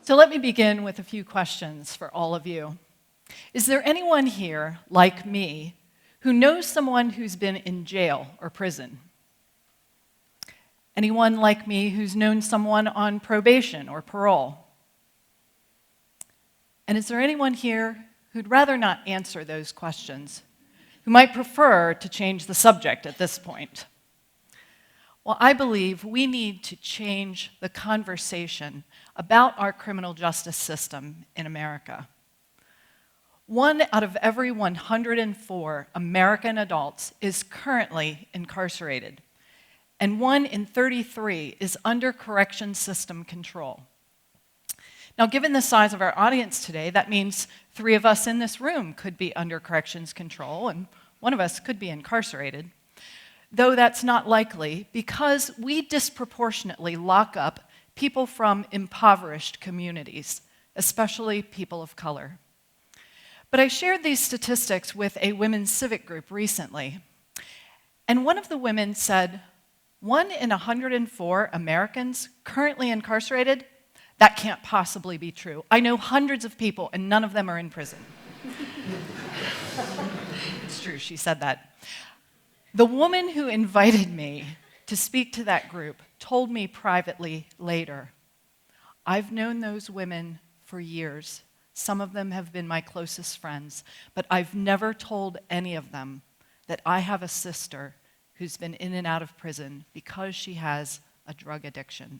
So let me begin with a few questions for all of you. Is there anyone here, like me, who knows someone who's been in jail or prison? Anyone like me who's known someone on probation or parole? And is there anyone here who'd rather not answer those questions, who might prefer to change the subject at this point? Well, I believe we need to change the conversation about our criminal justice system in America. 1 out of every 104 American adults is currently incarcerated, and 1 in 33 is under correction system control. Now, given the size of our audience today, that means 3 of us in this room could be under corrections control, and 1 of us could be incarcerated. Though that's not likely because we disproportionately lock up people from impoverished communities, especially people of color. But I shared these statistics with a women's civic group recently, and one of the women said, 1 in 104 Americans currently incarcerated? That can't possibly be true. I know hundreds of people, and none of them are in prison. It's true, she said that. The woman who invited me to speak to that group told me privately later, I've known those women for years. Some of them have been my closest friends, but I've never told any of them that I have a sister who's been in and out of prison because she has a drug addiction.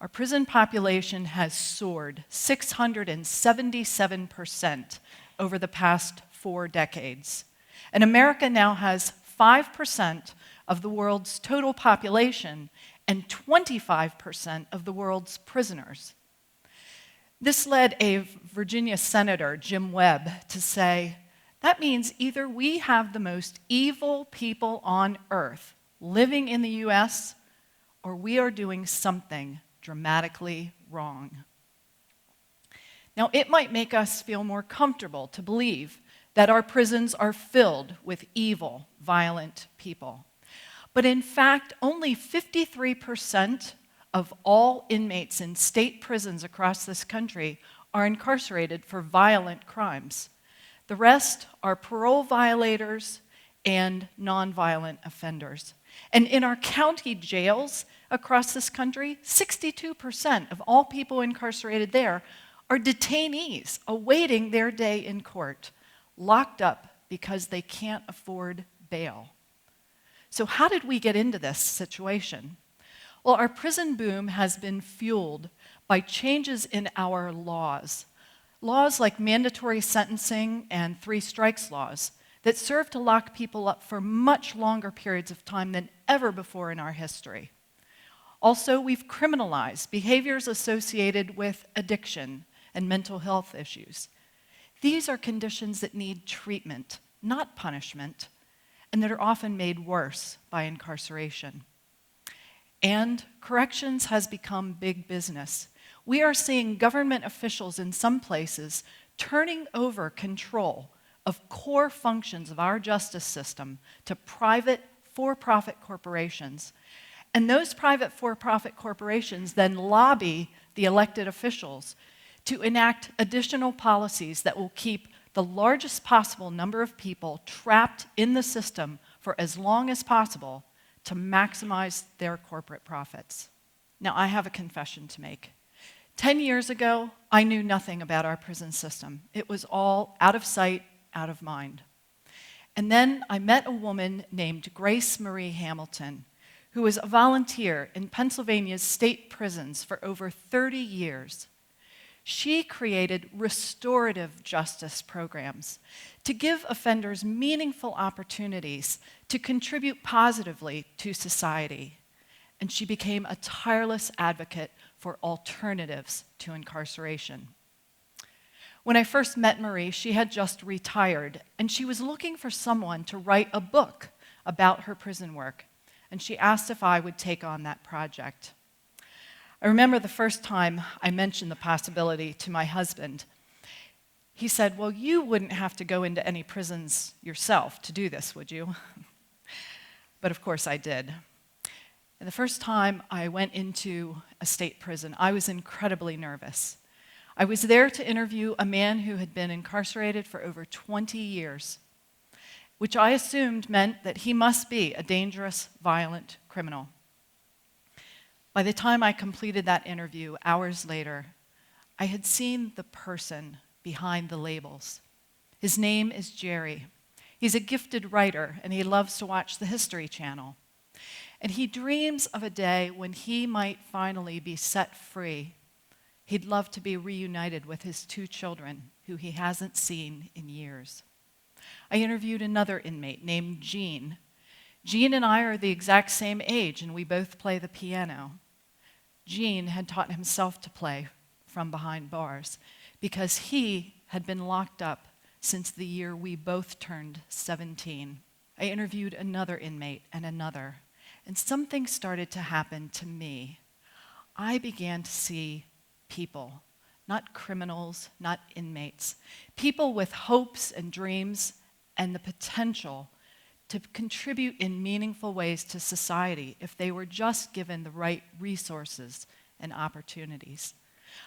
Our prison population has soared 677% over the past 4 decades. And America now has 5% of the world's total population and 25% of the world's prisoners. This led a Virginia Senator, Jim Webb, to say, that means either we have the most evil people on earth living in the U.S., or we are doing something dramatically wrong. Now, it might make us feel more comfortable to believe that our prisons are filled with evil, violent people. But in fact, only 53% of all inmates in state prisons across this country are incarcerated for violent crimes. The rest are parole violators and nonviolent offenders. And in our county jails across this country, 62% of all people incarcerated there are detainees awaiting their day in court, locked up because they can't afford bail. So how did we get into this situation? Well, our prison boom has been fueled by changes in our laws. Laws like mandatory sentencing and 3 strikes laws that serve to lock people up for much longer periods of time than ever before in our history. Also, we've criminalized behaviors associated with addiction and mental health issues. These are conditions that need treatment, not punishment, and that are often made worse by incarceration. And corrections has become big business. We are seeing government officials in some places turning over control of core functions of our justice system to private for-profit corporations. And those private for-profit corporations then lobby the elected officials to enact additional policies that will keep the largest possible number of people trapped in the system for as long as possible to maximize their corporate profits. Now, I have a confession to make. 10 years ago, I knew nothing about our prison system. It was all out of sight, out of mind. And then I met a woman named Grace Marie Hamilton, who was a volunteer in Pennsylvania's state prisons for over 30 years. She created restorative justice programs to give offenders meaningful opportunities to contribute positively to society. And she became a tireless advocate for alternatives to incarceration. When I first met Marie, she had just retired, and she was looking for someone to write a book about her prison work, and she asked if I would take on that project. I remember the first time I mentioned the possibility to my husband. He said, well, you wouldn't have to go into any prisons yourself to do this, would you? But of course I did. And the first time I went into a state prison, I was incredibly nervous. I was there to interview a man who had been incarcerated for over 20 years, which I assumed meant that he must be a dangerous, violent criminal. By the time I completed that interview, hours later, I had seen the person behind the labels. His name is Jerry. He's a gifted writer, and he loves to watch the History Channel. And he dreams of a day when he might finally be set free. He'd love to be reunited with his 2 children, who he hasn't seen in years. I interviewed another inmate named Gene. Gene and I are the exact same age, and we both play the piano. Gene had taught himself to play from behind bars because he had been locked up since the year we both turned 17. I interviewed another inmate and another, and something started to happen to me. I began to see people, not criminals, not inmates, people with hopes and dreams and the potential to contribute in meaningful ways to society if they were just given the right resources and opportunities.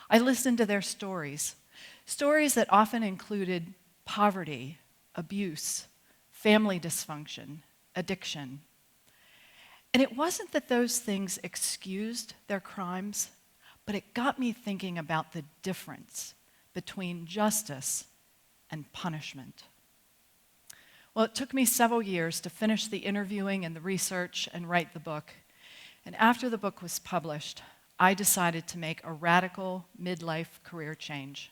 I listened to their stories that often included poverty, abuse, family dysfunction, addiction. And it wasn't that those things excused their crimes, but it got me thinking about the difference between justice and punishment. Well, it took me several years to finish the interviewing and the research and write the book. And after the book was published, I decided to make a radical midlife career change.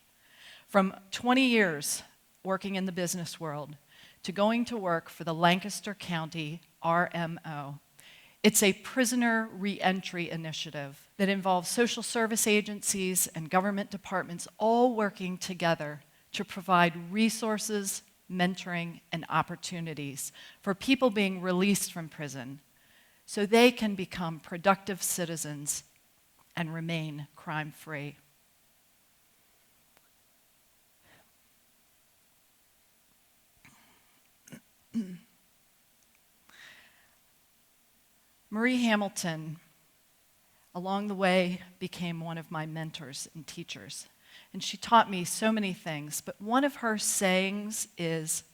From 20 years working in the business world to going to work for the Lancaster County RMO. It's a prisoner reentry initiative that involves social service agencies and government departments all working together to provide resources, mentoring, and opportunities for people being released from prison so they can become productive citizens and remain crime-free. Marie Hamilton, along the way, became one of my mentors and teachers. And she taught me so many things, but one of her sayings is,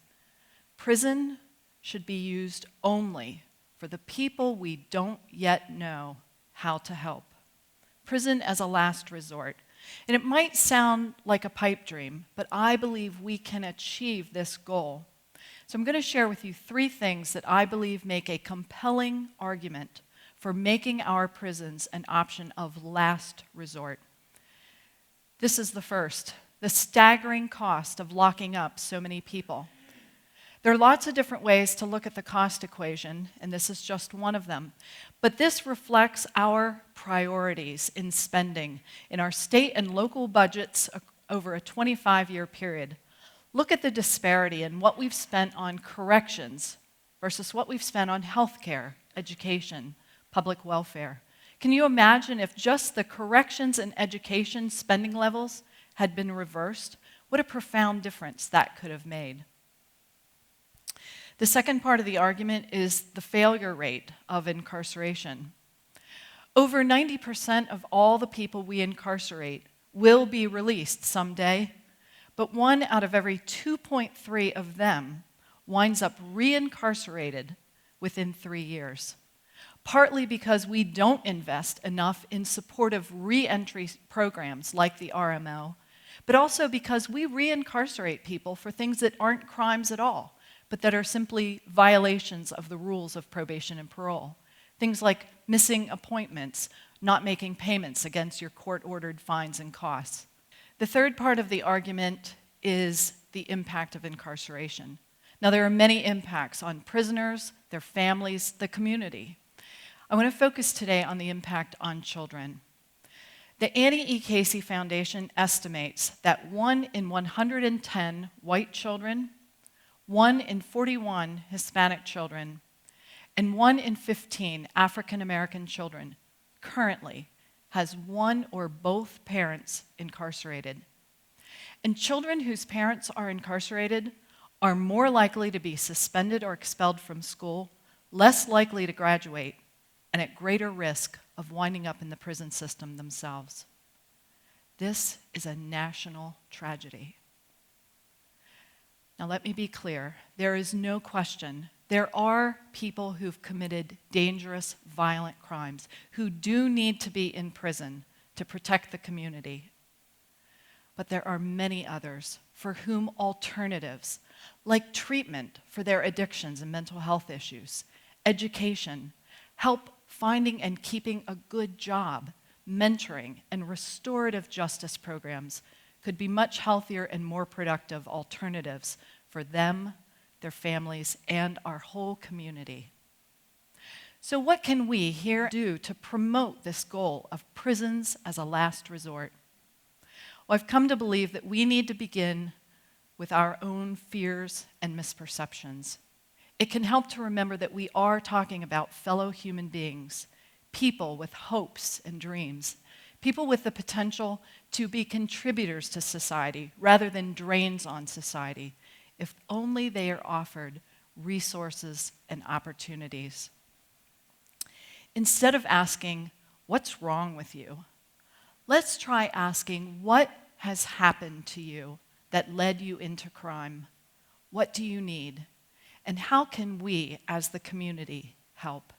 prison should be used only for the people we don't yet know how to help. Prison as a last resort. And it might sound like a pipe dream, but I believe we can achieve this goal. So I'm going to share with you 3 things that I believe make a compelling argument for making our prisons an option of last resort. This is the first, the staggering cost of locking up so many people. There are lots of different ways to look at the cost equation, and this is just one of them. But this reflects our priorities in spending in our state and local budgets over a 25-year period. Look at the disparity in what we've spent on corrections versus what we've spent on healthcare, education, public welfare. Can you imagine if just the corrections and education spending levels had been reversed? What a profound difference that could have made. The second part of the argument is the failure rate of incarceration. Over 90% of all the people we incarcerate will be released someday, but 1 out of every 2.3 of them winds up reincarcerated within 3 years. Partly because we don't invest enough in supportive reentry programs like the RMO, but also because we reincarcerate people for things that aren't crimes at all, but that are simply violations of the rules of probation and parole. Things like missing appointments, not making payments against your court-ordered fines and costs. The third part of the argument is the impact of incarceration. Now, there are many impacts on prisoners, their families, the community. I want to focus today on the impact on children. The Annie E. Casey Foundation estimates that 1 in 110 white children, 1 in 41 Hispanic children, and 1 in 15 African American children currently has one or both parents incarcerated. And children whose parents are incarcerated are more likely to be suspended or expelled from school, less likely to graduate, and at greater risk of winding up in the prison system themselves. This is a national tragedy. Now let me be clear, there is no question there are people who've committed dangerous, violent crimes who do need to be in prison to protect the community. But there are many others for whom alternatives, like treatment for their addictions and mental health issues, education, help finding and keeping a good job, mentoring, and restorative justice programs could be much healthier and more productive alternatives for them, their families, and our whole community. So what can we here do to promote this goal of prisons as a last resort? Well, I've come to believe that we need to begin with our own fears and misperceptions. It can help to remember that we are talking about fellow human beings, people with hopes and dreams, people with the potential to be contributors to society rather than drains on society, if only they are offered resources and opportunities. Instead of asking, "What's wrong with you?" let's try asking, "What has happened to you that led you into crime? What do you need? And how can we, as the community, help?"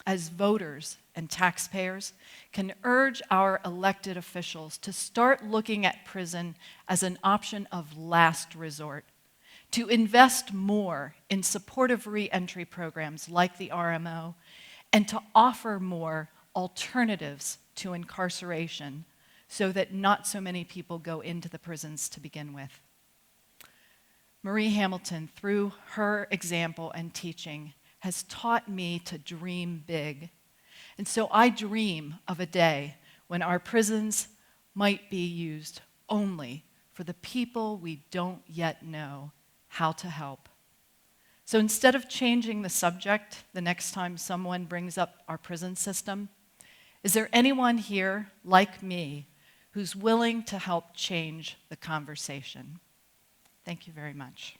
As voters and taxpayers, can urge our elected officials to start looking at prison as an option of last resort, to invest more in supportive re-entry programs like the RMO, and to offer more alternatives to incarceration so that not so many people go into the prisons to begin with. Marie Hamilton, through her example and teaching, has taught me to dream big. And so I dream of a day when our prisons might be used only for the people we don't yet know how to help. So instead of changing the subject the next time someone brings up our prison system, is there anyone here, like me, who's willing to help change the conversation? Thank you very much.